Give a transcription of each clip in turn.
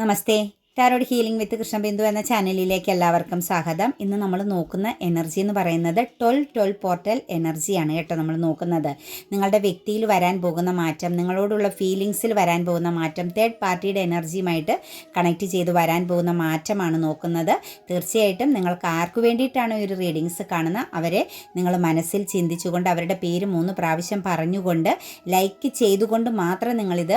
നമസ്തേ. Tarot healing വിത്ത് കൃഷ്ണബിന്ദു എന്ന ചാനലിലേക്ക് എല്ലാവർക്കും സ്വാഗതം. ഇന്ന് നമ്മൾ നോക്കുന്ന എനർജി എന്ന് പറയുന്നത് 12 പോർട്ടൽ എനർജിയാണ് കേട്ടോ. നമ്മൾ നോക്കുന്നത് നിങ്ങളുടെ വ്യക്തിയിൽ വരാൻ പോകുന്ന മാറ്റം, നിങ്ങളോടുള്ള ഫീലിങ്സിൽ വരാൻ പോകുന്ന മാറ്റം, തേർഡ് പാർട്ടിയുടെ എനർജിയുമായിട്ട് കണക്ട് ചെയ്ത് വരാൻ പോകുന്ന മാറ്റമാണ് നോക്കുന്നത്. തീർച്ചയായിട്ടും നിങ്ങൾക്ക് ആർക്കു വേണ്ടിയിട്ടാണ് ഈ ഒരു റീഡിങ്സ് കാണുന്നത് അവരെ നിങ്ങൾ മനസ്സിൽ ചിന്തിച്ചുകൊണ്ട് അവരുടെ പേര് 3 പ്രാവശ്യം പറഞ്ഞുകൊണ്ട് ലൈക്ക് ചെയ്തുകൊണ്ട് മാത്രം നിങ്ങളിത്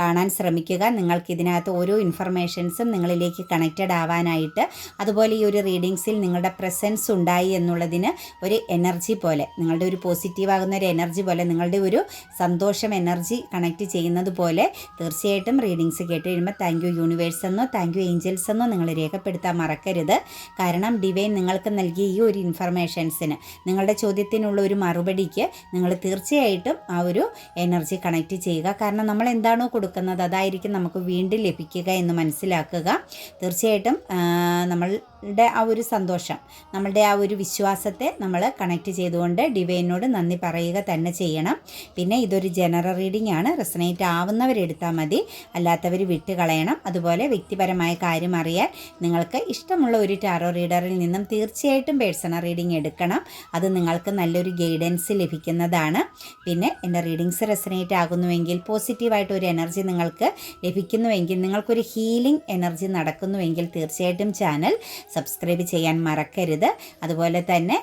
കാണാൻ ശ്രമിക്കുക. നിങ്ങൾക്ക് ഇതിനകത്ത് ഓരോ ഇൻഫർമേഷൻസും നിങ്ങളിലേക്ക് കണക്റ്റഡ് ആവാനായിട്ട്, അതുപോലെ ഈ ഒരു റീഡിങ്സിൽ നിങ്ങളുടെ പ്രസൻസ് ഉണ്ടായി എന്നുള്ളതിന് ഒരു എനർജി പോലെ, നിങ്ങളുടെ ഒരു പോസിറ്റീവ് ആകുന്ന ഒരു എനർജി പോലെ, നിങ്ങളുടെ ഒരു സന്തോഷം എനർജി കണക്ട് ചെയ്യുന്നത് പോലെ തീർച്ചയായിട്ടും റീഡിങ്സ് കേട്ട് കഴിയുമ്പോൾ താങ്ക് യു യൂണിവേഴ്സ് എന്നോ താങ്ക് യു ഏഞ്ചൽസ് എന്നോ നിങ്ങൾ രേഖപ്പെടുത്താൻ മറക്കരുത്. കാരണം ഡിവൈൻ നിങ്ങൾക്ക് നൽകിയ ഈ ഒരു ഇൻഫർമേഷൻസിന്, നിങ്ങളുടെ ചോദ്യത്തിനുള്ള ഒരു മറുപടിക്ക് നിങ്ങൾ തീർച്ചയായിട്ടും ആ ഒരു എനർജി കണക്ട് ചെയ്യുക. കാരണം നമ്മൾ എന്താണോ കൊടുക്കുന്നത് അതായിരിക്കും നമുക്ക് വീണ്ടും ലഭിക്കുക എന്ന് മനസ്സിലാക്കുക. തീർച്ചയായിട്ടും നമ്മളുടെ ആ ഒരു സന്തോഷം, നമ്മളുടെ ആ ഒരു വിശ്വാസത്തെ നമ്മൾ കണക്ട് ചെയ്തുകൊണ്ട് ഡിവൈനോട് നന്ദി പറയുക തന്നെ ചെയ്യണം. പിന്നെ ഇതൊരു ജനറൽ റീഡിംഗ് ആണ്. റെസനേറ്റ് ആവുന്നവരെടുത്താൽ മതി, അല്ലാത്തവർ വിട്ട് കളയണം. അതുപോലെ വ്യക്തിപരമായ കാര്യം അറിയാൻ നിങ്ങൾക്ക് ഇഷ്ടമുള്ള ഒരു ടാറോ റീഡറിൽ നിന്നും തീർച്ചയായിട്ടും പേഴ്സണൽ റീഡിംഗ് എടുക്കണം. അത് നിങ്ങൾക്ക് നല്ലൊരു ഗൈഡൻസ് ലഭിക്കുന്നതാണ്. പിന്നെ എൻ്റെ റീഡിങ്സ് റെസനേറ്റ് ആകുന്നുവെങ്കിൽ, പോസിറ്റീവായിട്ട് ഒരു എനർജി നിങ്ങൾക്ക് ലഭിക്കുന്നുവെങ്കിൽ, നിങ്ങൾക്കൊരു ഹീലിംഗ് എനർജി നടക്കുന്നുവെങ്കിൽ തീർച്ചയായിട്ടും ചാനൽ സബ്സ്ക്രൈബ് ചെയ്യാൻ മറക്കരുത്. അതുപോലെ തന്നെ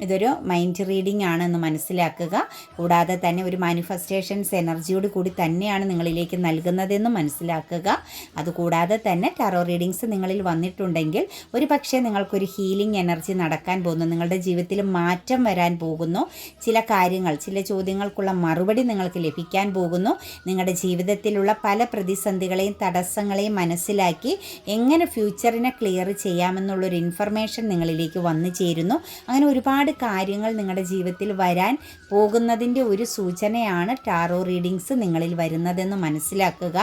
ഇതൊരു മൈൻഡ് റീഡിംഗ് ആണെന്ന് മനസ്സിലാക്കുക. കൂടാതെ തന്നെ ഒരു മാനിഫെസ്റ്റേഷൻസ് എനർജിയോട് കൂടി തന്നെയാണ് നിങ്ങളിലേക്ക് നൽകുന്നതെന്ന് മനസ്സിലാക്കുക. അതുകൂടാതെ തന്നെ ടാറോ റീഡിങ്സ് നിങ്ങളിൽ വന്നിട്ടുണ്ടെങ്കിൽ ഒരു പക്ഷേ നിങ്ങൾക്കൊരു ഹീലിംഗ് എനർജി നടക്കാൻ പോകുന്നു, നിങ്ങളുടെ ജീവിതത്തിൽ മാറ്റം വരാൻ പോകുന്നു, ചില കാര്യങ്ങൾ, ചില ചോദ്യങ്ങൾക്കുള്ള മറുപടി നിങ്ങൾക്ക് ലഭിക്കാൻ പോകുന്നു. നിങ്ങളുടെ ജീവിതത്തിലുള്ള പല പ്രതിസന്ധികളെയും തടസ്സങ്ങളെയും മനസ്സിലാക്കി എങ്ങനെ ഫ്യൂച്ചറിനെ ക്ലിയർ ചെയ്യാമെന്നുള്ളൊരു ഇൻഫർമേഷൻ നിങ്ങളിലേക്ക് വന്നു ചേരുന്നു. അങ്ങനെ ഒരുപാട് കാര്യങ്ങൾ നിങ്ങളുടെ ജീവിതത്തിൽ വരാൻ പോകുന്നതിൻ്റെ ഒരു സൂചനയാണ് ടാറോ റീഡിങ്സ് നിങ്ങളിൽ വരുന്നതെന്ന് മനസ്സിലാക്കുക.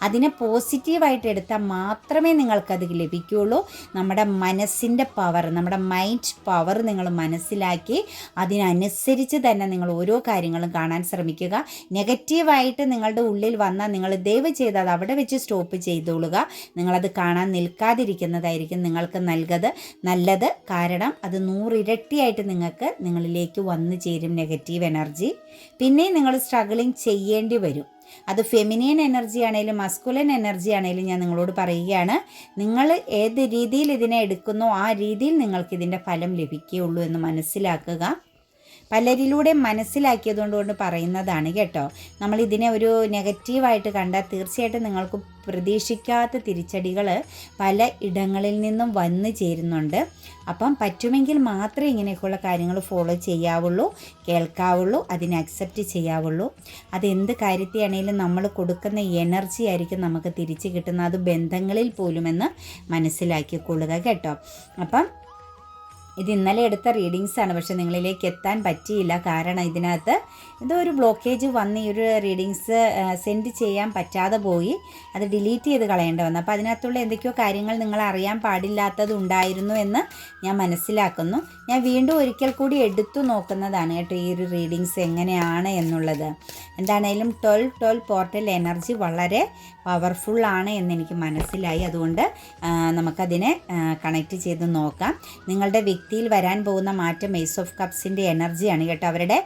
അതിനെ പോസിറ്റീവായിട്ട് എടുത്താൽ മാത്രമേ നിങ്ങൾക്കത് ലഭിക്കുകയുള്ളൂ. നമ്മുടെ മനസ്സിൻ്റെ പവർ, നമ്മുടെ മൈൻഡ് പവർ നിങ്ങൾ മനസ്സിലാക്കി അതിനനുസരിച്ച് തന്നെ നിങ്ങൾ ഓരോ കാര്യങ്ങളും കാണാൻ ശ്രമിക്കുക. നെഗറ്റീവായിട്ട് നിങ്ങളുടെ ഉള്ളിൽ വന്നാൽ നിങ്ങൾ ദയവ് ചെയ്ത് അത് അവിടെ വെച്ച് സ്റ്റോപ്പ് ചെയ്തോളുക. നിങ്ങളത് കാണാൻ നിൽക്കാതിരിക്കുന്നതായിരിക്കും നിങ്ങൾക്ക് നല്ലത്. കാരണം അത് 100 ഇരട്ടിയായിട്ട് നിങ്ങളിലേക്ക് വന്നു ചേരും നെഗറ്റീവ് എനർജി. പിന്നെ നിങ്ങൾ സ്ട്രഗിളിങ് ചെയ്യേണ്ടി വരും. അത് ഫെമിനിയൻ എനർജി ആണെങ്കിലും മസ്കുലൻ എനർജി ആണെങ്കിലും ഞാൻ നിങ്ങളോട് പറയുകയാണ്, നിങ്ങൾ ഏത് രീതിയിൽ ഇതിനെ എടുക്കുന്നോ ആ രീതിയിൽ നിങ്ങൾക്ക് ഇതിൻ്റെ ഫലം ലഭിക്കുകയുള്ളൂ എന്ന് മനസ്സിലാക്കുക. പലരിലൂടെ മനസ്സിലാക്കിയതുകൊണ്ട് പറയുന്നതാണ് കേട്ടോ. നമ്മളിതിനെ ഒരു നെഗറ്റീവായിട്ട് കണ്ടാൽ തീർച്ചയായിട്ടും നിങ്ങൾക്ക് പ്രതീക്ഷിക്കാത്ത തിരിച്ചടികൾ പല ഇടങ്ങളിൽ നിന്നും വന്നു ചേരുന്നുണ്ട്. അപ്പം പറ്റുമെങ്കിൽ മാത്രമേ ഇങ്ങനെയൊക്കെയുള്ള കാര്യങ്ങൾ ഫോളോ ചെയ്യാവുള്ളൂ, കേൾക്കാവുള്ളൂ, അതിനെ അക്സെപ്റ്റ് ചെയ്യാവുള്ളൂ. അതെന്ത് കാര്യത്തെയാണെങ്കിലും നമ്മൾ കൊടുക്കുന്ന എനർജി ആയിരിക്കും നമുക്ക് തിരിച്ച് കിട്ടുന്നത്, അത് ബന്ധങ്ങളിൽ പോലുമെന്ന് മനസ്സിലാക്കിക്കൊള്ളുക കേട്ടോ. അപ്പം ഇത് ഇന്നലെ എടുത്ത റീഡിങ്സാണ്, പക്ഷെ നിങ്ങളിലേക്ക് എത്താൻ പറ്റിയില്ല. കാരണം ഇതിനകത്ത് എന്തോ ഒരു ബ്ലോക്കേജ് വന്ന് ഈ ഒരു റീഡിങ്സ് സെൻഡ് ചെയ്യാൻ പറ്റാതെ പോയി, അത് ഡിലീറ്റ് ചെയ്ത് കളയേണ്ടി വന്നു. അപ്പോൾ അതിനകത്തുള്ള എന്തൊക്കെയോ കാര്യങ്ങൾ നിങ്ങൾ അറിയാൻ പാടില്ലാത്തത് ഉണ്ടായിരുന്നു എന്ന് ഞാൻ മനസ്സിലാക്കുന്നു. ഞാൻ വീണ്ടും ഒരിക്കൽ കൂടി എടുത്തു നോക്കുന്നതാണ് കേട്ടോ ഈ ഒരു റീഡിങ്സ് എങ്ങനെയാണ് എന്നുള്ളത്. എന്താണേലും 12 പോർട്ടൽ എനർജി വളരെ പവർഫുള്ളാണ് എന്നെനിക്ക് മനസ്സിലായി. അതുകൊണ്ട് നമുക്കതിനെ കണക്റ്റ് ചെയ്ത് നോക്കാം. നിങ്ങളുടെ വ്യക്തിയിൽ വരാൻ പോകുന്ന മാറ്റം ഏസ് ഓഫ് കപ്സിൻ്റെ എനർജിയാണ് കേട്ടോ. അവരുടെ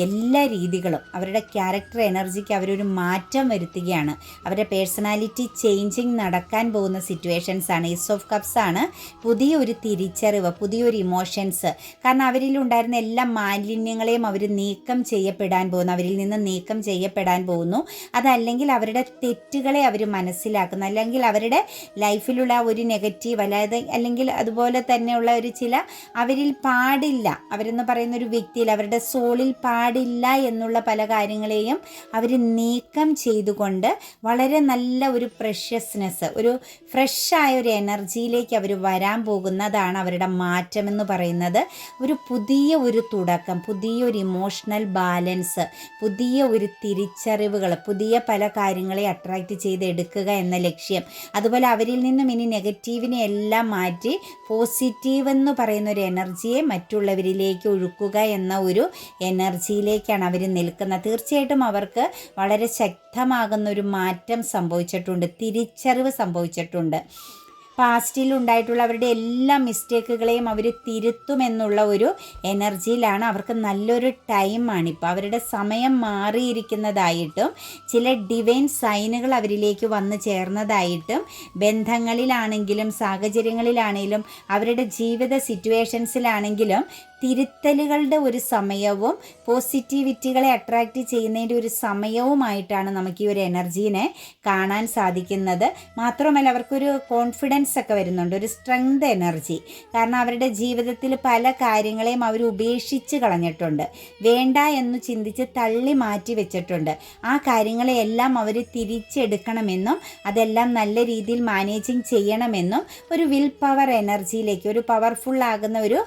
എല്ലാ രീതികളും, അവരുടെ ക്യാരക്ടർ എനർജിക്ക് അവരൊരു മാറ്റം വരുത്തുകയാണ്. അവരുടെ പേഴ്സണാലിറ്റി ചേഞ്ചിങ് നടക്കാൻ പോകുന്ന സിറ്റുവേഷൻസ് ആണ്. ഏസ് ഓഫ് കപ്സ് ആണ് പുതിയൊരു തിരിച്ചറിവ്, പുതിയൊരു ഇമോഷൻസ്. കാരണം അവരിലുണ്ടായിരുന്ന എല്ലാ മാലിന്യങ്ങളെയും അവർ നീക്കം ചെയ്യപ്പെടാൻ പോകുന്നു, അവരിൽ നിന്ന് നീക്കം ചെയ്യപ്പെടാൻ പോകുന്നു. അതല്ലെങ്കിൽ അവരുടെ തെറ്റുകളെ അവർ മനസ്സിലാക്കുന്നു, അല്ലെങ്കിൽ അവരുടെ ലൈഫിലുള്ള ഒരു നെഗറ്റീവ് അല്ലെങ്കിൽ അതുപോലെ തന്നെയുള്ള ഒരു ചില അവരിൽ പാടില്ല, അവരെന്ന് പറയുന്ന ഒരു വ്യക്തിയിൽ അവരുടെ സോളിൽ പാടില്ല എന്നുള്ള പല കാര്യങ്ങളെയും അവർ നീക്കം ചെയ്തുകൊണ്ട് വളരെ നല്ല ഒരു പ്രഷ്യസ്നെസ്, ഒരു ഫ്രഷായ ഒരു എനർജിയിലേക്ക് അവർ വരാൻ പോകുന്നതാണ് അവരുടെ മാറ്റമെന്ന് പറയുന്നത്. ഒരു പുതിയ ഒരു തുടക്കം, പുതിയൊരു ഇമോഷണൽ ബാലൻസ്, പുതിയ ഒരു തിരിച്ചറിവുകൾ, പുതിയ പല കാര്യങ്ങളെ അട്രാക്റ്റ് ചെയ്തെടുക്കുക എന്ന ലക്ഷ്യം. അതുപോലെ അവരിൽ നിന്നും ഇനി നെഗറ്റീവിനെ എല്ലാം മാറ്റി പോസിറ്റീവ് എന്ന് പറയുന്ന ഒരു എനർജിയെ മറ്റുള്ളവരിലേക്ക് ഒഴുക്കുക എന്ന ഒരു എനർജിയിലേക്കാണ് അവർ നിൽക്കുന്നത്. തീർച്ചയായിട്ടും അവർക്ക് വളരെ ശക്തമാകുന്ന ഒരു മാറ്റം സംഭവിച്ചിട്ടുണ്ട്, തിരിച്ചറിവ് സംഭവിച്ചിട്ടുണ്ട്. പാസ്റ്റിൽ ഉണ്ടായിട്ടുള്ള അവരുടെ എല്ലാ മിസ്റ്റേക്കുകളെയും അവർ തിരുത്തുമെന്നുള്ള ഒരു എനർജിയിലാണ്. അവർക്ക് നല്ലൊരു ടൈമാണിപ്പോൾ. അവരുടെ സമയം മാറിയിരിക്കുന്നതായിട്ടും ചില ഡിവൈൻ സൈനുകൾ അവരിലേക്ക് വന്നു ചേർന്നതായിട്ടും ബന്ധങ്ങളിലാണെങ്കിലും സാഹചര്യങ്ങളിലാണെങ്കിലും അവരുടെ ജീവിത സിറ്റുവേഷൻസിലാണെങ്കിലും തിരുത്തലുകളുടെ ഒരു സമയവും പോസിറ്റിവിറ്റികളെ അട്രാക്റ്റ് ചെയ്യുന്നതിൻ്റെ ഒരു സമയവുമായിട്ടാണ് നമുക്ക് ഈ ഒരു എനർജീനെ കാണാൻ സാധിക്കുന്നത്. മാത്രമല്ല അവർക്കൊരു കോൺഫിഡൻസ് ഒക്കെ വരുന്നുണ്ട്, ഒരു സ്ട്രെങ്ത് എനർജി. കാരണം അവരുടെ ജീവിതത്തിൽ പല കാര്യങ്ങളെയും അവർ ഉപേക്ഷിച്ച് കളഞ്ഞിട്ടുണ്ട്, വേണ്ട എന്ന് ചിന്തിച്ച് തള്ളി മാറ്റി വെച്ചിട്ടുണ്ട്. ആ കാര്യങ്ങളെയെല്ലാം അവർ തിരിച്ചെടുക്കണമെന്നും അതെല്ലാം നല്ല രീതിയിൽ മാനേജിങ് ചെയ്യണമെന്നും ഒരു വിൽ പവർ എനർജിയിലേക്ക്, ഒരു പവർഫുൾ ആകുന്ന ഒരു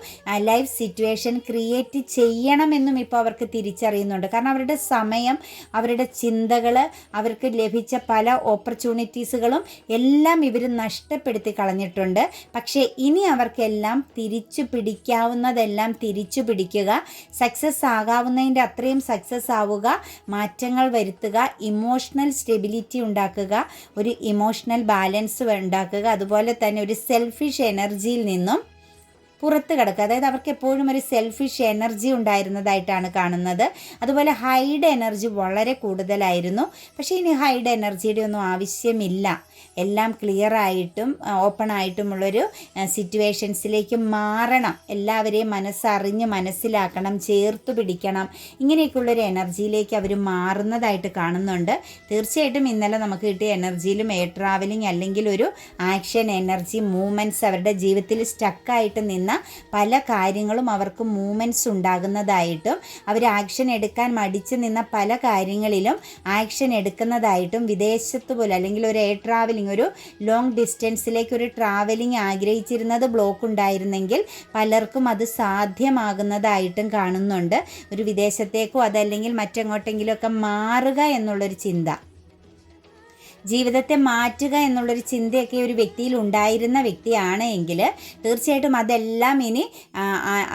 ലൈഫ് സിറ്റുവേഷൻ ക്രിയേറ്റ് ചെയ്യണമെന്നും ഇപ്പോൾ അവർക്ക് തിരിച്ചറിയുന്നുണ്ട്. കാരണം അവരുടെ സമയം, അവരുടെ ചിന്തകൾ, അവർക്ക് ലഭിച്ച പല ഓപ്പർച്യൂണിറ്റീസുകളും എല്ലാം ഇവർ നഷ്ടപ്പെടുത്തി കളഞ്ഞിട്ടുണ്ട്. പക്ഷേ ഇനി അവർക്കെല്ലാം തിരിച്ചു പിടിക്കാവുന്നതെല്ലാം തിരിച്ചു പിടിക്കുക, സക്സസ് ആകാവുന്നതിൻ്റെ അത്രയും സക്സസ് ആവുക, മാറ്റങ്ങൾ വരുത്തുക, ഇമോഷണൽ സ്റ്റെബിലിറ്റി ഉണ്ടാക്കുക, ഒരു ഇമോഷണൽ ബാലൻസ് ഉണ്ടാക്കുക, അതുപോലെ തന്നെ ഒരു സെൽഫിഷ് എനർജിയിൽ നിന്നും പുറത്ത് കിടക്കുക. അതായത് അവർക്ക് എപ്പോഴും ഒരു സെൽഫിഷ് എനർജി ഉണ്ടായിരുന്നതായിട്ടാണ് കാണുന്നത്. അതുപോലെ ഹൈഡ് എനർജി വളരെ കൂടുതലായിരുന്നു. പക്ഷേ ഇനി ഹൈഡ് എനർജിയുടെ ഒന്നും ആവശ്യമില്ല. എല്ലാം ക്ലിയറായിട്ടും ഓപ്പൺ ആയിട്ടുമുള്ളൊരു സിറ്റുവേഷൻസിലേക്ക് മാറണം. എല്ലാവരെയും മനസ്സറിഞ്ഞ് മനസ്സിലാക്കണം, ചേർത്ത് പിടിക്കണം. ഇങ്ങനെയൊക്കെയുള്ളൊരു എനർജിയിലേക്ക് അവർ മാറുന്നതായിട്ട് കാണുന്നുണ്ട്. തീർച്ചയായിട്ടും ഇന്നലെ നമുക്ക് കിട്ടിയ എനർജിയിലും എയർ ട്രാവലിംഗ് അല്ലെങ്കിൽ ഒരു ആക്ഷൻ എനർജി, മൂവ്മെൻറ്റ്സ്, അവരുടെ ജീവിതത്തിൽ സ്റ്റക്കായിട്ട് നിന്ന പല കാര്യങ്ങളും അവർക്ക് മൂവ്മെൻറ്റ്സ് ഉണ്ടാകുന്നതായിട്ടും അവർ ആക്ഷൻ എടുക്കാൻ മടിച്ച് നിന്ന പല കാര്യങ്ങളിലും ആക്ഷൻ എടുക്കുന്നതായിട്ടും, വിദേശത്ത് പോലെ അല്ലെങ്കിൽ ഒരു എയർ ട്രാവലിംഗ്, ഒരു ലോങ് ഡിസ്റ്റൻസിലേക്ക് ഒരു ട്രാവലിംഗ് ആഗ്രഹിച്ചിരുന്നത് ബ്ലോക്ക് ഉണ്ടായിരുന്നെങ്കിൽ പലർക്കും അത് സാധ്യമാകുന്നതായിട്ടും കാണുന്നുണ്ട്. ഒരു വിദേശത്തേക്കോ അതല്ലെങ്കിൽ മറ്റെങ്ങോട്ടെങ്കിലുമൊക്കെ മാറുക എന്നുള്ളൊരു ചിന്ത, ജീവിതത്തെ മാറ്റുക എന്നുള്ളൊരു ചിന്തയൊക്കെ ഒരു വ്യക്തിയിൽ ഉണ്ടായിരുന്ന വ്യക്തിയാണ് എങ്കിൽ തീർച്ചയായിട്ടും അതെല്ലാം ഇനി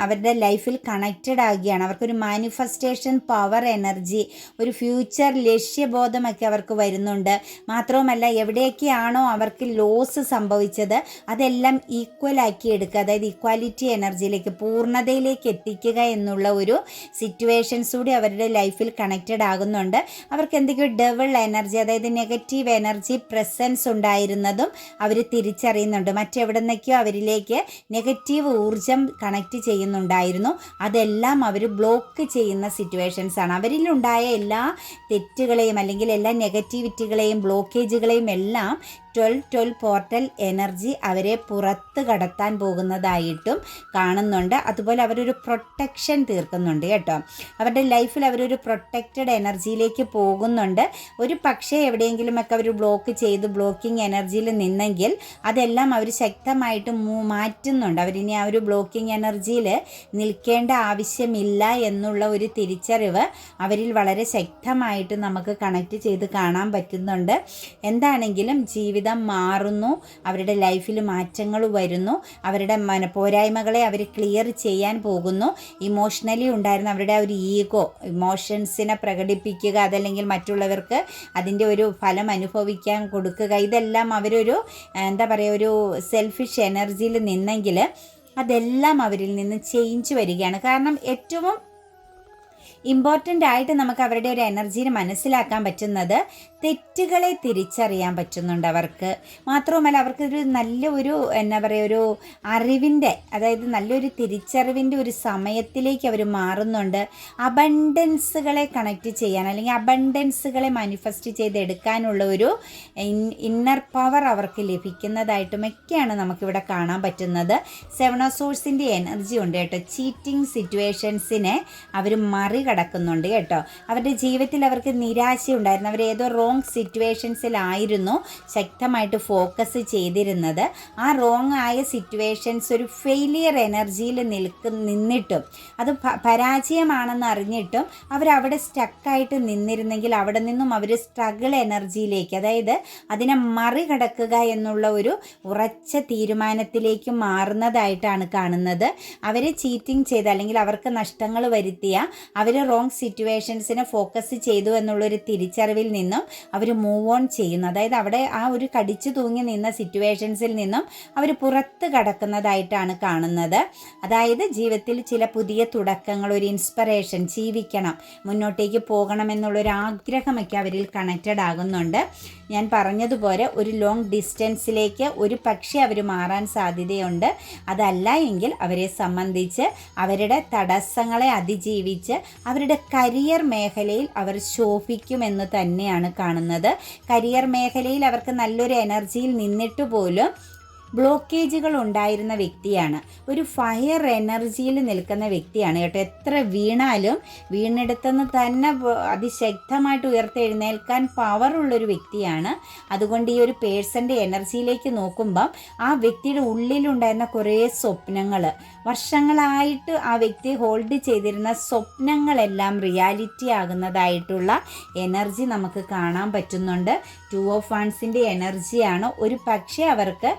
അവരുടെ ലൈഫിൽ കണക്റ്റഡ് ആകുകയാണ്. അവർക്കൊരു മാനിഫെസ്റ്റേഷൻ പവർ എനർജി, ഒരു ഫ്യൂച്ചർ ലക്ഷ്യബോധമൊക്കെ അവർക്ക് വരുന്നുണ്ട്. മാത്രവുമല്ല എവിടെയൊക്കെയാണോ അവർക്ക് ലോസ് സംഭവിച്ചത് അതെല്ലാം ഈക്വലാക്കി എടുക്കുക, അതായത് ഈക്വാലിറ്റി എനർജിയിലേക്ക്, പൂർണ്ണതയിലേക്ക് എത്തിക്കുക എന്നുള്ള ഒരു സിറ്റുവേഷൻസ് കൂടി അവരുടെ ലൈഫിൽ കണക്റ്റഡ് ആകുന്നുണ്ട്. അവർക്ക് എന്തൊക്കെയോ ഡബിൾ എനർജി, അതായത് നെഗറ്റീവ് എനർജി പ്രസൻസ് ഉണ്ടായിരുന്നതും അവർ തിരിച്ചറിയുന്നുണ്ട്. മറ്റെവിടുന്നൊക്കെയോ അവരിലേക്ക് നെഗറ്റീവ് ഊർജം കണക്റ്റ് ചെയ്യുന്നുണ്ടായിരുന്നു. അതെല്ലാം അവർ ബ്ലോക്ക് ചെയ്യുന്ന സിറ്റുവേഷൻസ് ആണ്. അവരിലുണ്ടായ എല്ലാ തെറ്റുകളെയും അല്ലെങ്കിൽ എല്ലാ നെഗറ്റിവിറ്റികളെയും ബ്ലോക്കേജുകളെയും എല്ലാം 12 പോർട്ടൽ എനർജി അവരെ പുറത്ത് കടത്താൻ പോകുന്നതായിട്ടും കാണുന്നുണ്ട്. അതുപോലെ അവരൊരു പ്രൊട്ടക്ഷൻ തീർക്കുന്നുണ്ട് കേട്ടോ. അവരുടെ ലൈഫിൽ അവരൊരു പ്രൊട്ടക്റ്റഡ് എനർജിയിലേക്ക് പോകുന്നുണ്ട്. ഒരു പക്ഷേ എവിടെയെങ്കിലുമൊക്കെ അവർ ബ്ലോക്ക് ചെയ്ത് ബ്ലോക്കിംഗ് എനർജിയിൽ നിന്നെങ്കിൽ അതെല്ലാം അവർ ശക്തമായിട്ട് മാറ്റുന്നുണ്ട്. അവരിനി ആ ഒരു ബ്ലോക്കിംഗ് എനർജിയിൽ നിൽക്കേണ്ട ആവശ്യമില്ല എന്നുള്ള ഒരു തിരിച്ചറിവ് അവരിൽ വളരെ ശക്തമായിട്ട് നമുക്ക് കണക്റ്റ് ചെയ്ത് കാണാൻ പറ്റുന്നുണ്ട്. എന്താണെങ്കിലും ജീവിതം മാറുന്നു, അവരുടെ ലൈഫിൽ മാറ്റങ്ങൾ വരുന്നു, അവരുടെ പോരായ്മകളെ അവർ ക്ലിയർ ചെയ്യാൻ പോകുന്നു. ഇമോഷണലി ഉണ്ടായിരുന്ന അവരുടെ ഒരു ഈഗോ, ഇമോഷൻസിനെ പ്രകടിപ്പിക്കുക, അതല്ലെങ്കിൽ മറ്റുള്ളവർക്ക് അതിൻ്റെ ഒരു ഫലം അനുഭവിക്കാൻ കൊടുക്കുക, ഇതെല്ലാം അവരൊരു എന്താ പറയുക, ഒരു സെൽഫിഷ് എനർജിയിൽ നിന്നെങ്കിൽ അതെല്ലാം അവരിൽ നിന്ന് ചേഞ്ച് വരികയാണ്. കാരണം ഏറ്റവും ഇമ്പോർട്ടൻ്റ് ആയിട്ട് നമുക്ക് അവരുടെ ഒരു എനർജീനെ മനസ്സിലാക്കാൻ പറ്റുന്നത് തെറ്റുകളെ തിരിച്ചറിയാൻ പറ്റുന്നുണ്ട് അവർക്ക്. മാത്രവുമല്ല അവർക്കൊരു നല്ല ഒരു എന്താ പറയുക, ഒരു അറിവിൻ്റെ, അതായത് നല്ലൊരു തിരിച്ചറിവിൻ്റെ ഒരു സമയത്തിലേക്ക് അവർ മാറുന്നുണ്ട്. അബണ്ടൻസുകളെ കണക്റ്റ് ചെയ്യാൻ അല്ലെങ്കിൽ അബണ്ടൻസുകളെ മാനിഫെസ്റ്റ് ചെയ്തെടുക്കാനുള്ള ഒരു ഇന്നർ പവർ അവർക്ക് ലഭിക്കുന്നതായിട്ടുമൊക്കെയാണ് നമുക്കിവിടെ കാണാൻ പറ്റുന്നത്. 7 ഓഫ് സോഴ്സിൻ്റെ എനർജി ഉണ്ട് കേട്ടോ. ചീറ്റിംഗ് സിറ്റുവേഷൻസിനെ അവർ മറികടക്കുന്നുണ്ട് കേട്ടോ. അവരുടെ ജീവിതത്തിൽ അവർക്ക് നിരാശയുണ്ടായിരുന്നു, അവർ ഏതോ റോങ് റോങ് സിറ്റുവേഷൻസിലായിരുന്നു ശക്തമായിട്ട് ഫോക്കസ് ചെയ്തിരുന്നത്. ആ റോങ് ആയ സിറ്റുവേഷൻസ് ഒരു ഫെയിലിയർ എനർജിയിൽ നിന്നിട്ടും അത് പരാജയമാണെന്ന് അറിഞ്ഞിട്ടും അവരവിടെ സ്റ്റക്കായിട്ട് നിന്നിരുന്നെങ്കിൽ അവിടെ നിന്നും അവർ സ്ട്രഗിൾ എനർജിയിലേക്ക്, അതായത് അതിനെ മറികടക്കുക എന്നുള്ള ഒരു ഉറച്ച തീരുമാനത്തിലേക്ക് മാറുന്നതായിട്ടാണ് കാണുന്നത്. അവരെ ചീറ്റിംഗ് ചെയ്ത് അല്ലെങ്കിൽ അവർക്ക് നഷ്ടങ്ങൾ വരുത്തിയ, അവർ റോങ് സിറ്റുവേഷൻസിനെ ഫോക്കസ് ചെയ്തു എന്നുള്ളൊരു തിരിച്ചറിവിൽ നിന്നും അവർ മൂവ് ഓൺ ചെയ്യുന്നു. അതായത് അവിടെ ആ ഒരു കടിച്ചു തൂങ്ങി നിന്ന സിറ്റുവേഷൻസിൽ നിന്നും അവർ പുറത്ത് കടക്കുന്നതായിട്ടാണ് കാണുന്നത്. അതായത് ജീവിതത്തിൽ ചില പുതിയ തുടക്കങ്ങൾ, ഒരു ഇൻസ്പിറേഷൻ, ജീവിക്കണം, മുന്നോട്ടേക്ക് പോകണമെന്നുള്ളൊരു ആഗ്രഹമൊക്കെ അവരിൽ കണക്റ്റഡ് ആകുന്നുണ്ട്. ഞാൻ പറഞ്ഞതുപോലെ ഒരു ലോങ് ഡിസ്റ്റൻസിലേക്ക് ഒരു പക്ഷേ അവർ മാറാൻ സാധ്യതയുണ്ട്. അതല്ല എങ്കിൽ അവരെ സംബന്ധിച്ച് അവരുടെ തടസ്സങ്ങളെ അതിജീവിച്ച് അവരുടെ കരിയർ മേഖലയിൽ അവർ ശോഭിക്കുമെന്ന് തന്നെയാണ് കാണുന്നത്. കരിയർ മേഖലയിൽ അവർക്ക് നല്ലൊരു എനർജിയിൽ നിന്നിട്ട് പോലും ബ്ലോക്കേജുകൾ ഉണ്ടായിരുന്ന വ്യക്തിയാണ്. ഒരു ഫയർ എനർജിയിൽ നിൽക്കുന്ന വ്യക്തിയാണ് കേട്ടോ. എത്ര വീണാലും വീണെടുത്തെന്ന് തന്നെ അതിശക്തമായിട്ട് ഉയർത്തെഴുന്നേൽക്കാൻ പവറുള്ളൊരു വ്യക്തിയാണ്. അതുകൊണ്ട് ഈ ഒരു പേഴ്സൻ്റെ എനർജിയിലേക്ക് നോക്കുമ്പം ആ വ്യക്തിയുടെ ഉള്ളിലുണ്ടായിരുന്ന കുറേ സ്വപ്നങ്ങൾ, വർഷങ്ങളായിട്ട് ആ വ്യക്തി ഹോൾഡ് ചെയ്തിരുന്ന സ്വപ്നങ്ങളെല്ലാം റിയാലിറ്റി ആകുന്നതായിട്ടുള്ള എനർജി നമുക്ക് കാണാൻ പറ്റുന്നുണ്ട്. 2 ഓഫ് വാൻസിൻ്റെ എനർജിയാണ്. ഒരു പക്ഷേ അവർക്ക്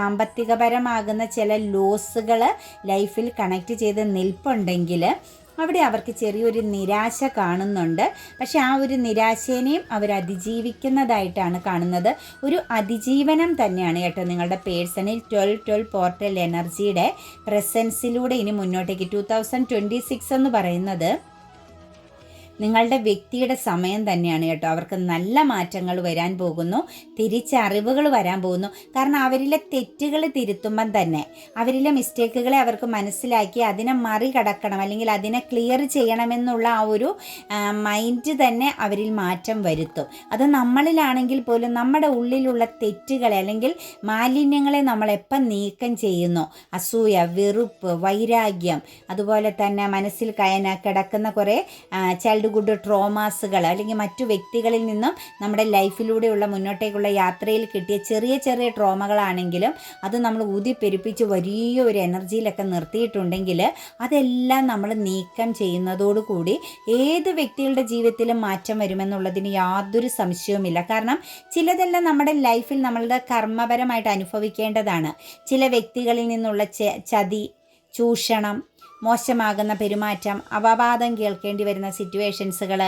സാമ്പത്തികപരമാകുന്ന ചില ലോസുകൾ ലൈഫിൽ കണക്ട് ചെയ്ത് നിൽപ്പുണ്ടെങ്കിൽ അവിടെ അവർക്ക് ചെറിയൊരു നിരാശ കാണുന്നുണ്ട്. പക്ഷെ ആ ഒരു നിരാശേനെയും അവർ അതിജീവിക്കുന്നതായിട്ടാണ് കാണുന്നത്. ഒരു അതിജീവനം തന്നെയാണ് കേട്ടോ നിങ്ങളുടെ പേഴ്സണിൽ 12 പോർട്ടൽ എനർജിയുടെ പ്രസൻസിലൂടെ ഇനി മുന്നോട്ടേക്ക് 2026 എന്ന് പറയുന്നത് നിങ്ങളുടെ വ്യക്തിയുടെ സമയം തന്നെയാണ് കേട്ടോ. അവർക്ക് നല്ല മാറ്റങ്ങൾ വരാൻ പോകുന്നു, തിരിച്ചറിവുകൾ വരാൻ പോകുന്നു. കാരണം അവരിലെ തെറ്റുകൾ തിരുത്തുമ്പം തന്നെ അവരിലെ മിസ്റ്റേക്കുകളെ അവർക്ക് മനസ്സിലാക്കി അതിനെ മറികടക്കണം, അല്ലെങ്കിൽ അതിനെ ക്ലിയർ ചെയ്യണമെന്നുള്ള ആ ഒരു മൈൻഡ് തന്നെ അവരിൽ മാറ്റം വരുത്തും. അത് നമ്മളിലാണെങ്കിൽ പോലും നമ്മുടെ ഉള്ളിലുള്ള തെറ്റുകളെ അല്ലെങ്കിൽ മാലിന്യങ്ങളെ നമ്മളെപ്പം നീക്കം ചെയ്യുന്നു, അസൂയ, വെറുപ്പ്, വൈരാഗ്യം, അതുപോലെ തന്നെ മനസ്സിൽ കിടക്കുന്ന കുറേ ചൈൽഡ്ഹുഡ് ട്രോമാസുകൾ അല്ലെങ്കിൽ മറ്റു വ്യക്തികളിൽ നിന്നും നമ്മുടെ ലൈഫിലൂടെയുള്ള മുന്നോട്ടേക്കുള്ള യാത്രയിൽ കിട്ടിയ ചെറിയ ചെറിയ ട്രോമകളാണെങ്കിലും അത് നമ്മൾ ഊതിപ്പെരുപ്പിച്ച് വലിയ ഒരു എനർജിയിലൊക്കെ നിർത്തിയിട്ടുണ്ടെങ്കിൽ അതെല്ലാം നമ്മൾ നീക്കം ചെയ്യുന്നതോടുകൂടി ഏത് വ്യക്തികളുടെ ജീവിതത്തിലും മാറ്റം വരുമെന്നുള്ളതിന് യാതൊരു സംശയവുമില്ല. കാരണം ചിലതെല്ലാം നമ്മുടെ ലൈഫിൽ നമ്മളുടെ കർമ്മപരമായിട്ട് അനുഭവിക്കേണ്ടതാണ്. ചില വ്യക്തികളിൽ നിന്നുള്ള ചതി, ചൂഷണം, മോശമാകുന്ന പെരുമാറ്റം, അപവാദം കേൾക്കേണ്ടി വരുന്ന സിറ്റുവേഷൻസുകൾ,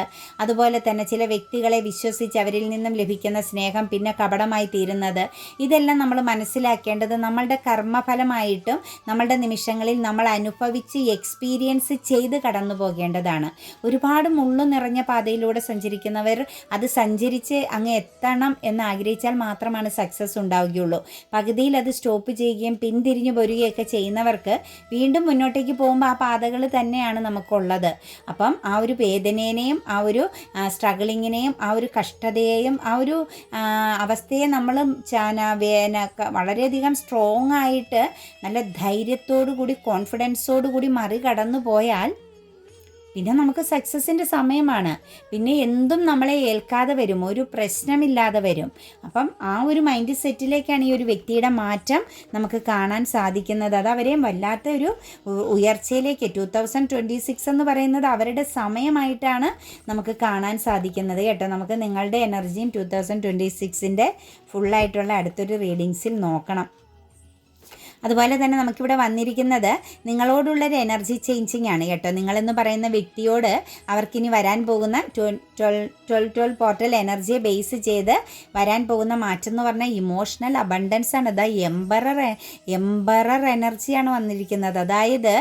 അതുപോലെ തന്നെ ചില വ്യക്തികളെ വിശ്വസിച്ച് അവരിൽ നിന്നും ലഭിക്കുന്ന സ്നേഹം പിന്നെ കപടമായി തീരുന്നത്, ഇതെല്ലാം നമ്മൾ മനസ്സിലാക്കേണ്ടത് നമ്മളുടെ കർമ്മഫലമായിട്ടും നമ്മളുടെ നിമിഷങ്ങളിൽ നമ്മൾ അനുഭവിച്ച് എക്സ്പീരിയൻസ് ചെയ്ത് കടന്നു പോകേണ്ടതാണ്. ഒരുപാട് മുള്ളു നിറഞ്ഞ പാതയിലൂടെ സഞ്ചരിക്കുന്നവർ അത് സഞ്ചരിച്ച് അങ്ങ് എത്തണം എന്ന് ആഗ്രഹിച്ചാൽ മാത്രമാണ് സക്സസ് ഉണ്ടാവുകയുള്ളൂ. പകുതിയിൽ അത് സ്റ്റോപ്പ് ചെയ്യുകയും പിന്തിരിഞ്ഞു പോരുകയൊക്കെ ചെയ്യുന്നവർക്ക് വീണ്ടും മുന്നോട്ടേക്ക് പോകുമ്പോൾ ആ പാതകൾ തന്നെയാണ് നമുക്കുള്ളത്. അപ്പം ആ ഒരു വേദനേനെയും ആ ഒരു സ്ട്രഗിളിങ്ങിനെയും ആ ഒരു കഷ്ടതയെയും ആ ഒരു അവസ്ഥയെ നമ്മൾ വളരെയധികം സ്ട്രോങ് ആയിട്ട് നല്ല ധൈര്യത്തോടു കൂടി കോൺഫിഡൻസോടു കൂടി മറികടന്നു പോയാൽ പിന്നെ നമുക്ക് സക്സസിൻ്റെ സമയമാണ്. പിന്നെ എന്തും നമ്മളെ ഏൽക്കാതെ വരും, ഒരു പ്രശ്നമില്ലാതെ വരും. അപ്പം ആ ഒരു മൈൻഡ് സെറ്റിലേക്കാണ് ഈ ഒരു വ്യക്തിയുടെ മാറ്റം നമുക്ക് കാണാൻ സാധിക്കുന്നത്. അത് അവരെയും വല്ലാത്ത ഒരു ഉയർച്ചയിലേക്ക് 2026 എന്ന് പറയുന്നത് അവരുടെ സമയമായിട്ടാണ് നമുക്ക് കാണാൻ സാധിക്കുന്നത് കേട്ടോ. നമുക്ക് നിങ്ങളുടെ എനർജിയും 2026ൻ്റെ ഫുള്ളായിട്ടുള്ള അടുത്തൊരു റീഡിങ്സിൽ നോക്കണം. അതുപോലെ തന്നെ നമുക്കിവിടെ വന്നിരിക്കുന്നത് നിങ്ങളോടുള്ളൊരു എനർജി ചേഞ്ചിങ് ആണ് കേട്ടോ. നിങ്ങളെന്ന് പറയുന്ന വ്യക്തിയോട് അവർക്കിനി വരാൻ പോകുന്ന 12 പോർട്ടൽ എനർജിയെ ബേസ് ചെയ്ത് വരാൻ പോകുന്ന മാറ്റം എന്ന് പറഞ്ഞാൽ ഇമോഷണൽ അബണ്ടൻസ് ആണ്. അതാ എംബറർ എനർജിയാണ് വന്നിരിക്കുന്നത്. അതായത്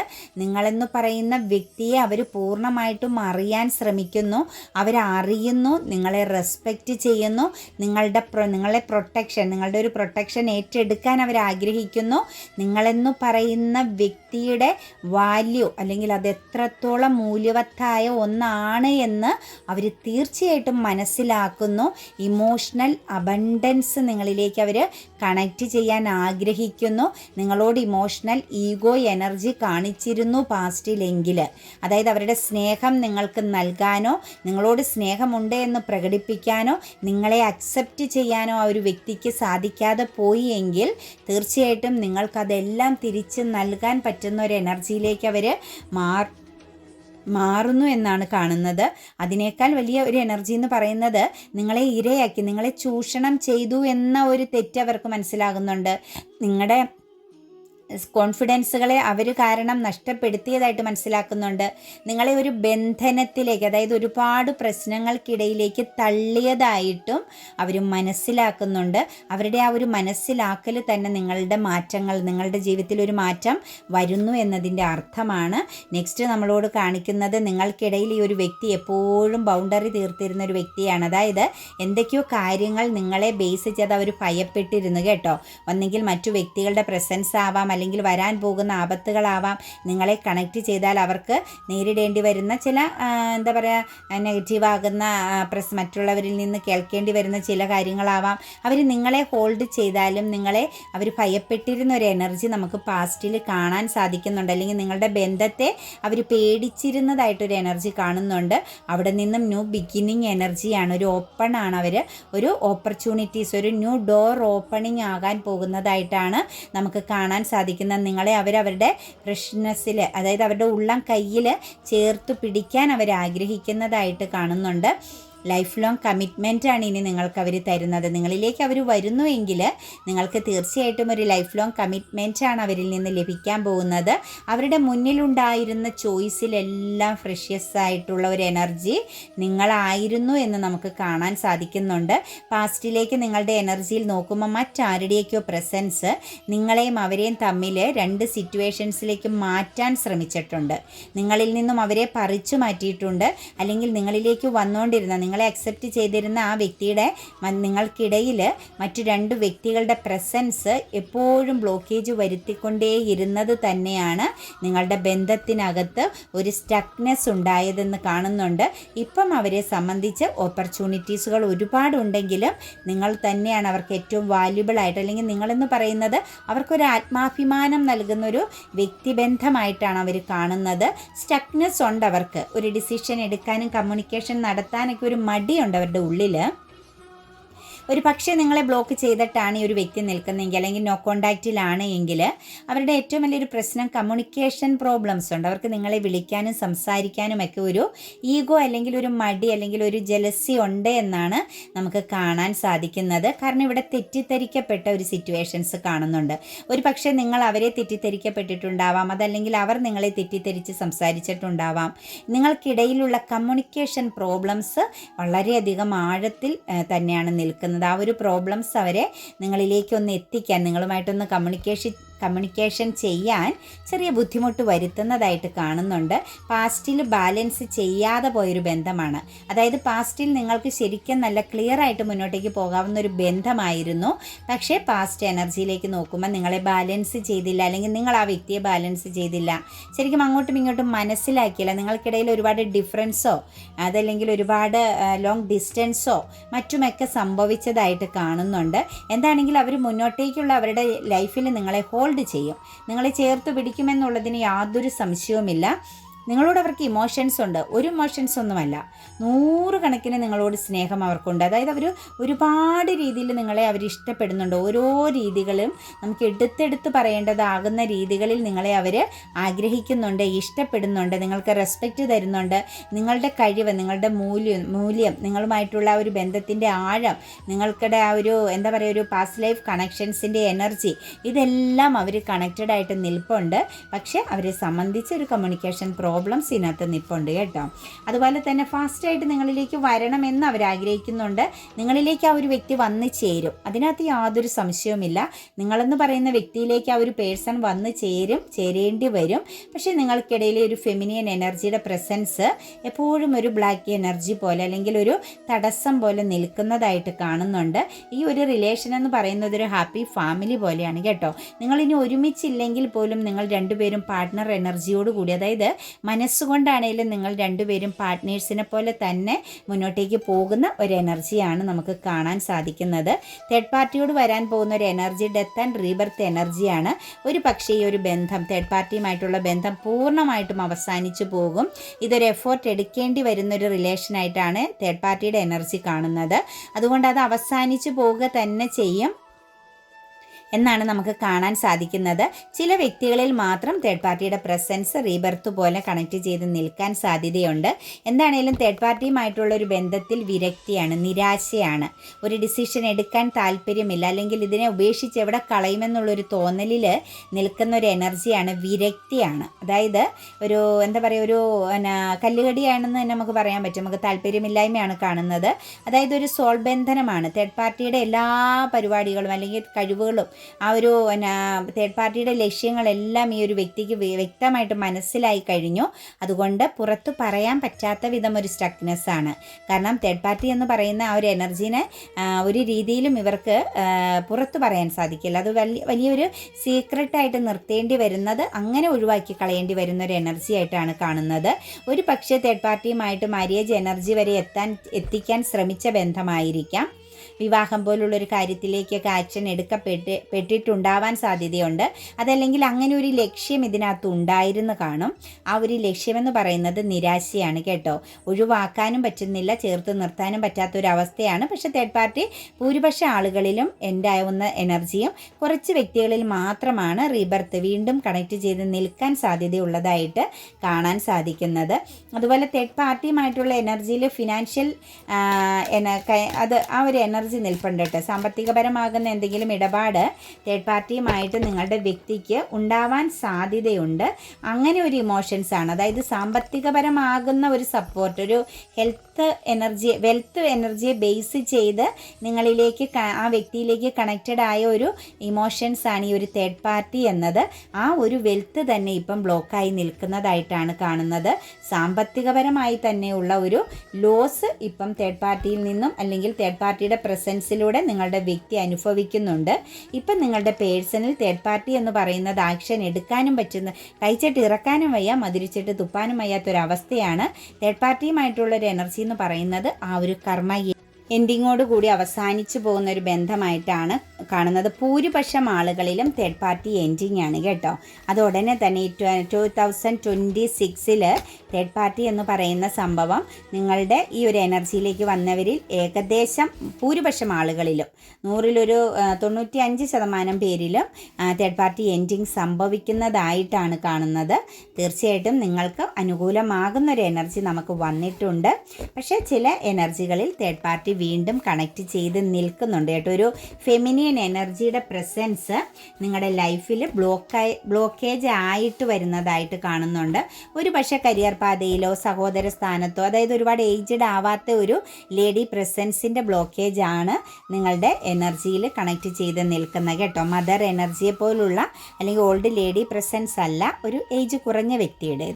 നിങ്ങളെന്ന് പറയുന്ന വ്യക്തിയെ അവർ പൂർണ്ണമായിട്ടും അറിയാൻ ശ്രമിക്കുന്നു, അവരറിയുന്നു, നിങ്ങളെ റെസ്പെക്റ്റ് ചെയ്യുന്നു, നിങ്ങളുടെ പ്രൊട്ടക്ഷൻ, നിങ്ങളുടെ ഒരു പ്രൊട്ടക്ഷൻ ഏറ്റെടുക്കാൻ അവർ ആഗ്രഹിക്കുന്നു. നിങ്ങളെന്നു പറയുന്ന വ്യക്തിയുടെ വാല്യൂ അല്ലെങ്കിൽ അത് എത്രത്തോളം മൂല്യവത്തായ ഒന്നാണ് എന്ന് അവർ തീർച്ചയായിട്ടും മനസ്സിലാക്കുന്നു. ഇമോഷണൽ അബണ്ടൻസ് നിങ്ങളിലേക്ക് അവർ കണക്റ്റ് ചെയ്യാൻ ആഗ്രഹിക്കുന്നു. നിങ്ങളോട് ഇമോഷണൽ ഈഗോ എനർജി കാണിച്ചിരുന്നു പാസ്റ്റിലെങ്കിൽ, അതായത് അവരുടെ സ്നേഹം നിങ്ങൾക്ക് നൽകാനോ നിങ്ങളോട് സ്നേഹമുണ്ട് എന്ന് പ്രകടിപ്പിക്കാനോ നിങ്ങളെ അക്സെപ്റ്റ് ചെയ്യാനോ ആ ഒരു വ്യക്തിക്ക് സാധിക്കാതെ പോയി എങ്കിൽ തീർച്ചയായിട്ടും നിങ്ങൾക്കതെല്ലാം തിരിച്ച് നൽകാൻ പറ്റുന്ന ഒരു എനർജിയിലേക്ക് അവർ മാറുന്നു എന്നാണ് കാണുന്നത്. അതിനേക്കാൾ വലിയ ഒരു എനർജി എന്ന് പറയുന്നത് നിങ്ങളെ ഇരയാക്കി, നിങ്ങളെ ചൂഷണം ചെയ്തു എന്ന ഒരു തെറ്റ് അവർക്ക് മനസ്സിലാകുന്നുണ്ട്. നിങ്ങളുടെ കോൺഫിഡൻസുകളെ അവർ കാരണം നഷ്ടപ്പെടുത്തിയതായിട്ട് മനസ്സിലാക്കുന്നുണ്ട്. നിങ്ങളെ ഒരു ബന്ധനത്തിലേക്ക്, അതായത് ഒരുപാട് പ്രശ്നങ്ങൾക്കിടയിലേക്ക് തള്ളിയതായിട്ടും അവർ മനസ്സിലാക്കുന്നുണ്ട്. അവരുടെ ആ ഒരു മനസ്സിലാക്കൽ തന്നെ നിങ്ങളുടെ മാറ്റങ്ങൾ, നിങ്ങളുടെ ജീവിതത്തിൽ ഒരു മാറ്റം വരുന്നു എന്നതിൻ്റെ അർത്ഥമാണ്. നെക്സ്റ്റ് നമ്മളോട് കാണിക്കുന്നത് നിങ്ങൾക്കിടയിൽ ഈ ഒരു വ്യക്തി എപ്പോഴും ബൗണ്ടറി തീർത്തിരുന്ന ഒരു വ്യക്തിയാണ്. അതായത് എന്തൊക്കെയോ കാര്യങ്ങൾ നിങ്ങളെ ബേസ് ചെയ്ത് അവർ ഭയപ്പെട്ടിരുന്നു കേട്ടോ. ഒന്നെങ്കിൽ മറ്റു വ്യക്തികളുടെ പ്രസൻസ് ആവാം, അല്ലെങ്കിൽ വരാൻ പോകുന്ന ആപത്തുകളാവാം. നിങ്ങളെ കണക്റ്റ് ചെയ്താൽ അവർക്ക് നേരിടേണ്ടി വരുന്ന ചില എന്താ പറയുക നെഗറ്റീവാകുന്ന മറ്റുള്ളവരിൽ നിന്ന് കേൾക്കേണ്ടി വരുന്ന ചില കാര്യങ്ങളാവാം. അവർ നിങ്ങളെ ഹോൾഡ് ചെയ്താലും നിങ്ങളെ അവർ ഭയപ്പെട്ടിരുന്ന ഒരു എനർജി നമുക്ക് പാസ്റ്റിൽ കാണാൻ സാധിക്കുന്നുണ്ട്. അല്ലെങ്കിൽ നിങ്ങളുടെ ബന്ധത്തെ അവർ പേടിച്ചിരുന്നതായിട്ടൊരു എനർജി കാണുന്നുണ്ട്. അവിടെ നിന്നും ന്യൂ ബിഗിനിങ് എനർജിയാണ്, ഒരു ഓപ്പൺ ആണ്. അവർ ഒരു ഓപ്പർച്യൂണിറ്റീസ്, ഒരു ന്യൂ ഡോർ ഓപ്പണിംഗ് ആകാൻ പോകുന്നതായിട്ടാണ് നമുക്ക് കാണാൻ സാധിക്കുന്നത്. നിങ്ങളെ അവരുടെ ഫ്രഷ്നെസ്സിൽ, അതായത് അവരുടെ ഉള്ളം കയ്യിൽ ചേർത്ത് പിടിക്കാൻ അവർ ആഗ്രഹിക്കുന്നതായിട്ട് കാണുന്നുണ്ട്. ലൈഫ് ലോങ് കമ്മിറ്റ്മെൻ്റ് ആണ് ഇനി നിങ്ങൾക്ക് അവർ തരുന്നത്. നിങ്ങളിലേക്ക് അവർ വരുന്നുവെങ്കിൽ നിങ്ങൾക്ക് തീർച്ചയായിട്ടും ഒരു ലൈഫ് ലോങ് കമ്മിറ്റ്മെൻ്റ് ആണ് അവരിൽ നിന്ന് ലഭിക്കാൻ പോകുന്നത്. അവരുടെ മുന്നിലുണ്ടായിരുന്ന ചോയ്സിലെല്ലാം ഫ്രഷ്യസ് ആയിട്ടുള്ള ഒരു എനർജി നിങ്ങളായിരുന്നു എന്ന് നമുക്ക് കാണാൻ സാധിക്കുന്നുണ്ട്. പാസ്റ്റിലേക്ക് നിങ്ങളുടെ എനർജിയിൽ നോക്കുമ്പോൾ മറ്റാരുടെയൊക്കെയോ പ്രസൻസ് നിങ്ങളെയും അവരെയും തമ്മിൽ രണ്ട് സിറ്റുവേഷൻസിലേക്ക് മാറ്റാൻ ശ്രമിച്ചിട്ടുണ്ട്. നിങ്ങളിൽ നിന്നും അവരെ പറിച്ചു മാറ്റിയിട്ടുണ്ട്. അല്ലെങ്കിൽ നിങ്ങളിലേക്ക് വന്നുകൊണ്ടിരുന്ന, നിങ്ങളെ അക്സെപ്റ്റ് ചെയ്തിരുന്ന ആ വ്യക്തിയുടെ നിങ്ങൾക്കിടയിൽ മറ്റു രണ്ട് വ്യക്തികളുടെ പ്രസൻസ് എപ്പോഴും ബ്ലോക്കേജ് വരുത്തിക്കൊണ്ടേയിരുന്നത് തന്നെയാണ് നിങ്ങളുടെ ബന്ധത്തിനകത്ത് ഒരു സ്റ്റക്നെസ് ഉണ്ടായതെന്ന് കാണുന്നുണ്ട്. ഇപ്പം അവരെ സംബന്ധിച്ച് ഓപ്പർച്യൂണിറ്റീസുകൾ ഒരുപാടുണ്ടെങ്കിലും നിങ്ങൾ തന്നെയാണ് അവർക്ക് ഏറ്റവും വാല്യുബിൾ ആയിട്ട്, അല്ലെങ്കിൽ നിങ്ങളെന്ന് പറയുന്നത് അവർക്കൊരു ആത്മാഭിമാനം നൽകുന്നൊരു വ്യക്തിബന്ധമായിട്ടാണ് അവർ കാണുന്നത്. സ്റ്റക്നെസ് ഉണ്ട് അവർക്ക്, ഒരു ഡിസിഷൻ എടുക്കാനും കമ്മ്യൂണിക്കേഷൻ നടത്താനൊക്കെ ഒരു മടിയുണ്ട് അവരുടെ ഉള്ളിൽ. ഒരു പക്ഷേ നിങ്ങളെ ബ്ലോക്ക് ചെയ്തിട്ടാണ് ഈ ഒരു വ്യക്തി നിൽക്കുന്നതെങ്കിൽ, അല്ലെങ്കിൽ നോ കോണ്ടാക്റ്റിലാണ് എങ്കിൽ അവരുടെ ഏറ്റവും വലിയൊരു പ്രശ്നം കമ്മ്യൂണിക്കേഷൻ പ്രോബ്ലംസ് ഉണ്ട്. അവർക്ക് നിങ്ങളെ വിളിക്കാനും സംസാരിക്കാനും ഒക്കെ ഒരു ഈഗോ അല്ലെങ്കിൽ ഒരു മടി അല്ലെങ്കിൽ ഒരു ജലസി ഉണ്ട് എന്നാണ് നമുക്ക് കാണാൻ സാധിക്കുന്നത്. കാരണം ഇവിടെ തെറ്റിദ്ധരിക്കപ്പെട്ട ഒരു സിറ്റുവേഷൻസ് കാണുന്നുണ്ട്. ഒരു പക്ഷേ നിങ്ങൾ അവരെ തെറ്റിദ്ധരിക്കപ്പെട്ടിട്ടുണ്ടാവാം, അതല്ലെങ്കിൽ അവർ നിങ്ങളെ തെറ്റിദ്ധരിച്ച് സംസാരിച്ചിട്ടുണ്ടാവാം. നിങ്ങൾക്കിടയിലുള്ള കമ്മ്യൂണിക്കേഷൻ പ്രോബ്ലംസ് വളരെയധികം ആഴത്തിൽ തന്നെയാണ് നിൽക്കുന്നത്. ആ ഒരു പ്രോബ്ലംസ് അവരെ നിങ്ങളിലേക്കൊന്ന് എത്തിക്കാൻ, നിങ്ങളുമായിട്ടൊന്ന് കമ്മ്യൂണിക്കേഷൻ ചെയ്യാൻ ചെറിയ ബുദ്ധിമുട്ട് വരുത്തുന്നതായിട്ട് കാണുന്നുണ്ട്. പാസ്റ്റിൽ ബാലൻസ് ചെയ്യാതെ പോയൊരു ബന്ധമാണ്. അതായത് പാസ്റ്റിൽ നിങ്ങൾക്ക് ശരിക്കും നല്ല ക്ലിയർ ആയിട്ട് മുന്നോട്ടേക്ക് പോകാവുന്ന ഒരു ബന്ധമായിരുന്നു. പക്ഷേ പാസ്റ്റ് എനർജിയിലേക്ക് നോക്കുമ്പോൾ നിങ്ങളെ ബാലൻസ് ചെയ്തില്ല, അല്ലെങ്കിൽ നിങ്ങൾ ആ വ്യക്തിയെ ബാലൻസ് ചെയ്തില്ല, ശരിക്കും അങ്ങോട്ടും ഇങ്ങോട്ടും മനസ്സിലാക്കിയില്ല. നിങ്ങൾക്കിടയിൽ ഒരുപാട് ഡിഫറൻസോ അതല്ലെങ്കിൽ ഒരുപാട് ലോങ് ഡിസ്റ്റൻസോ മറ്റുമൊക്കെ സംഭവിച്ചതായിട്ട് കാണുന്നുണ്ട്. എന്താണെങ്കിലും അവർ മുന്നോട്ടേക്കുള്ള അവരുടെ ലൈഫിൽ നിങ്ങളെ ഹോൾഡ് ചെയ്യും, നിങ്ങളെ ചേർത്ത് പിടിക്കുമെന്നുള്ളതിന് യാതൊരു സംശയവുമില്ല. നിങ്ങളോട് അവർക്ക് ഇമോഷൻസ് ഉണ്ട്, ഒരു ഇമോഷൻസ് ഒന്നുമല്ല, 100 കണക്കിന് നിങ്ങളോട് സ്നേഹം അവർക്കുണ്ട്. അതായത് അവർ ഒരുപാട് രീതിയിൽ നിങ്ങളെ അവർ ഇഷ്ടപ്പെടുന്നുണ്ട്. ഓരോ രീതികളും നമുക്ക് എടുത്തെടുത്ത് പറയേണ്ടതാകുന്ന രീതികളിൽ നിങ്ങളെ അവർ ആഗ്രഹിക്കുന്നുണ്ട്, ഇഷ്ടപ്പെടുന്നുണ്ട്, നിങ്ങൾക്ക് റെസ്പെക്റ്റ് തരുന്നുണ്ട്. നിങ്ങളുടെ കഴിവ്, നിങ്ങളുടെ മൂല്യം, നിങ്ങളുമായിട്ടുള്ള ഒരു ബന്ധത്തിൻ്റെ ആഴം, നിങ്ങൾക്കിടെ ആ ഒരു എന്താ പറയുക ഒരു പാസ്റ്റ് ലൈഫ് കണക്ഷൻസിൻ്റെ എനർജി, ഇതെല്ലാം അവർ കണക്റ്റഡ് ആയിട്ട് നിൽപ്പുണ്ട്. പക്ഷേ അവരെ സംബന്ധിച്ച് ഒരു കമ്മ്യൂണിക്കേഷൻ പ്രോബ്ലംസ് ഇതിനകത്ത് നിൽപ്പുണ്ട് കേട്ടോ. അതുപോലെ തന്നെ ഫാസ്റ്റായിട്ട് നിങ്ങളിലേക്ക് വരണമെന്ന് അവർ ആഗ്രഹിക്കുന്നുണ്ട്. നിങ്ങളിലേക്ക് ആ ഒരു വ്യക്തി വന്ന് ചേരും, അതിനകത്ത് യാതൊരു സംശയവുമില്ല. നിങ്ങളെന്ന് പറയുന്ന വ്യക്തിയിലേക്ക് ആ ഒരു പേഴ്സൺ വന്ന് ചേരേണ്ടി വരും. പക്ഷേ നിങ്ങൾക്കിടയിൽ ഒരു ഫെമിനിയൻ എനർജിയുടെ പ്രസൻസ് എപ്പോഴും ഒരു ബ്ലാക്ക് എനർജി പോലെ അല്ലെങ്കിൽ ഒരു തടസ്സം പോലെ നിൽക്കുന്നതായിട്ട് കാണുന്നുണ്ട്. ഈ ഒരു റിലേഷൻ എന്ന് പറയുന്നത് ഒരു ഹാപ്പി ഫാമിലി പോലെയാണ് കേട്ടോ. നിങ്ങളിനി ഒരുമിച്ചില്ലെങ്കിൽ പോലും നിങ്ങൾ രണ്ടുപേരും പാർട്ട്ണർ എനർജിയോട് കൂടി, അതായത് മനസ്സുകൊണ്ടാണെങ്കിലും നിങ്ങൾ രണ്ടുപേരും പാർട്ട്നേഴ്സിനെ പോലെ തന്നെ മുന്നോട്ടേക്ക് പോകുന്ന ഒരു എനർജിയാണ് നമുക്ക് കാണാൻ സാധിക്കുന്നത്. തേർഡ് പാർട്ടിയോട് വരാൻ പോകുന്ന ഒരു എനർജി ഡെത്ത് ആൻഡ് റീബർത്ത് എനർജിയാണ്. ഒരു പക്ഷേ ഈ ഒരു ബന്ധം, തേർഡ് പാർട്ടിയുമായിട്ടുള്ള ബന്ധം പൂർണ്ണമായിട്ടും അവസാനിച്ചു പോകും. ഇതൊരു എഫേർട്ട് എടുക്കേണ്ടി വരുന്നൊരു റിലേഷനായിട്ടാണ് തേർഡ് പാർട്ടിയുടെ എനർജി കാണുന്നത്. അതുകൊണ്ട് അത് അവസാനിച്ചു പോവുക തന്നെ ചെയ്യും എന്നാണ് നമുക്ക് കാണാൻ സാധിക്കുന്നത്. ചില വ്യക്തികളിൽ മാത്രം തേർഡ് പാർട്ടിയുടെ പ്രസൻസ് റീബർത്ത് പോലെ കണക്ട് ചെയ്ത് നിൽക്കാൻ സാധ്യതയുണ്ട്. എന്താണേലും തേർഡ് പാർട്ടിയുമായിട്ടുള്ള ഒരു ബന്ധത്തിൽ വിരക്തിയാണ്, നിരാശയാണ്, ഒരു ഡിസിഷൻ എടുക്കാൻ താല്പര്യമില്ല, അല്ലെങ്കിൽ ഇതിനെ ഉപേക്ഷിച്ച് എവിടെ കളയുമെന്നുള്ളൊരു തോന്നലിൽ നിൽക്കുന്ന ഒരു എനർജിയാണ്, വിരക്തിയാണ്. അതായത് ഒരു എന്താ പറയുക, ഒരു കല്ലുകടിയാണെന്ന് തന്നെ നമുക്ക് പറയാൻ പറ്റും. നമുക്ക് താല്പര്യമില്ലായ്മയാണ് കാണുന്നത്. അതായത് ഒരു സോൾ ബന്ധനമാണ്. തേർഡ് പാർട്ടിയുടെ എല്ലാ പരിപാടികളും അല്ലെങ്കിൽ കഴിവുകളും ആ ഒരു തേർഡ് പാർട്ടിയുടെ ലക്ഷ്യങ്ങളെല്ലാം ഈ ഒരു വ്യക്തിക്ക് വ്യക്തമായിട്ട് മനസ്സിലായി കഴിഞ്ഞു. അതുകൊണ്ട് പുറത്ത് പറയാൻ പറ്റാത്ത വിധം ഒരു സ്റ്റക്നെസ് ആണ്. കാരണം തേർഡ് പാർട്ടി എന്ന് പറയുന്ന ആ ഒരു എനർജീനെ ഒരു രീതിയിലും ഇവർക്ക് പുറത്ത് പറയാൻ സാധിക്കില്ല. അത് വലിയൊരു സീക്രട്ടായിട്ട് നിർത്തേണ്ടി വരുന്നത്, അങ്ങനെ ഒഴിവാക്കി കളയേണ്ടി വരുന്ന ഒരു എനർജി ആയിട്ടാണ് കാണുന്നത്. ഒരു പക്ഷേ തേർഡ് പാർട്ടിയുമായിട്ട് മാര്യേജ് എനർജി വരെ എത്തിക്കാൻ ശ്രമിച്ച ബന്ധമായിരിക്കാം. വിവാഹം പോലുള്ളൊരു കാര്യത്തിലേക്കൊക്കെ ആക്ഷൻ പെട്ടിട്ടുണ്ടാവാൻ സാധ്യതയുണ്ട്. അതല്ലെങ്കിൽ അങ്ങനെ ഒരു ലക്ഷ്യം ഇതിനകത്ത് ഉണ്ടായിരുന്നു കാണും. ആ ഒരു ലക്ഷ്യമെന്ന് പറയുന്നത് നിരാശയാണ് കേട്ടോ. ഒഴിവാക്കാനും പറ്റുന്നില്ല, ചേർത്ത് നിർത്താനും പറ്റാത്തൊരവസ്ഥയാണ്. പക്ഷേ തേർഡ് പാർട്ടി ഭൂരിപക്ഷ ആളുകളിലും ഉണ്ടാവുന്ന എനർജിയും കുറച്ച് വ്യക്തികളിൽ മാത്രമാണ് റീബർത്ത് വീണ്ടും കണക്ട് ചെയ്ത് നിൽക്കാൻ സാധ്യതയുള്ളതായിട്ട് കാണാൻ സാധിക്കുന്നത്. അതുപോലെ തേർഡ് പാർട്ടിയുമായിട്ടുള്ള എനർജിയിൽ ഫിനാൻഷ്യൽ അത് ആ ഒരു എനർജി നിൽപ്പുണ്ട് കേട്ടോ. സാമ്പത്തികപരമാകുന്ന എന്തെങ്കിലും ഇടപാട് തേർഡ് പാർട്ടിയുമായിട്ട് നിങ്ങളുടെ വ്യക്തിക്ക് ഉണ്ടാവാൻ സാധ്യതയുണ്ട്. അങ്ങനെ ഒരു ഇമോഷൻസ് ആണ്. അതായത് സാമ്പത്തികപരമാകുന്ന ഒരു സപ്പോർട്ട്, ഒരു വെൽത്ത് എനർജിയെ ബേസ് ചെയ്ത് നിങ്ങളിലേക്ക് ആ വ്യക്തിയിലേക്ക് കണക്റ്റഡ് ആയ ഒരു ഇമോഷൻസ് ആണ് ഈ ഒരു തേർഡ് പാർട്ടി എന്നത്. ആ ഒരു വെൽത്ത് തന്നെ ഇപ്പം ബ്ലോക്കായി നിൽക്കുന്നതായിട്ടാണ് കാണുന്നത്. സാമ്പത്തികപരമായി തന്നെയുള്ള ഒരു ലോസ് ഇപ്പം തേർഡ് പാർട്ടിയിൽ നിന്നും അല്ലെങ്കിൽ തേർഡ് പാർട്ടിയുടെ പ്രസൻസിലൂടെ നിങ്ങളുടെ വ്യക്തി അനുഭവിക്കുന്നുണ്ട്. ഇപ്പം നിങ്ങളുടെ പേഴ്സണിൽ തേർഡ് പാർട്ടി എന്ന് പറയുന്നത് ആക്ഷൻ എടുക്കാനും പറ്റുന്ന, കഴിച്ചിട്ട് ഇറക്കാനും വയ്യ, മധുരിച്ചിട്ട് തുപ്പാനും വയ്യാത്തൊരവസ്ഥയാണ്. തേർഡ് പാർട്ടിയുമായിട്ടുള്ളൊരു എനർജി എന്ന് പറയുന്നത് ആ ഒരു കർമ്മ എൻഡിങ്ങോട് കൂടി അവസാനിച്ചു പോകുന്ന ഒരു ബന്ധമായിട്ടാണ് കാണുന്നത്. ഭൂരിപക്ഷം ആളുകളിലും തേർഡ് പാർട്ടി എൻഡിങ് ആണ് കേട്ടോ. അത് ഉടനെ തന്നെ 2026 തേർഡ് പാർട്ടി എന്ന് പറയുന്ന സംഭവം നിങ്ങളുടെ ഈ ഒരു എനർജിയിലേക്ക് വന്നവരിൽ ഏകദേശം ഭൂരിപക്ഷം ആളുകളിലും 100-ൽ 95% പേരിലും തേർഡ് പാർട്ടി എൻഡിങ് സംഭവിക്കുന്നതായിട്ടാണ് കാണുന്നത്. തീർച്ചയായിട്ടും നിങ്ങൾക്ക് അനുകൂലമാകുന്ന ഒരു എനർജി നമുക്ക് വന്നിട്ടുണ്ട്. പക്ഷേ ചില എനർജികളിൽ തേർഡ് പാർട്ടി വീണ്ടും കണക്ട് ചെയ്ത് നിൽക്കുന്നുണ്ട് കേട്ടോ. ഒരു ഫെമിനിയൻ എനർജിയുടെ പ്രസൻസ് നിങ്ങളുടെ ലൈഫിൽ ബ്ലോക്കേജ് ആയിട്ട് വരുന്നതായിട്ട് കാണുന്നുണ്ട്. ഒരു പക്ഷേ കരിയർ പാതയിലോ സഹോദര സ്ഥാനത്തോ, അതായത് ഒരുപാട് ഏജ്ഡ് ആവാത്ത ഒരു ലേഡി പ്രസൻസിൻ്റെ ബ്ലോക്കേജ് ആണ് നിങ്ങളുടെ എനർജിയിൽ കണക്ട് ചെയ്ത് നിൽക്കുന്നത് കേട്ടോ. മദർ എനർജിയെ പോലുള്ള അല്ലെങ്കിൽ ഓൾഡ് ലേഡി പ്രസൻസ് അല്ല, ഒരു ഏജ് കുറഞ്ഞ വ്യക്തിയുടെ.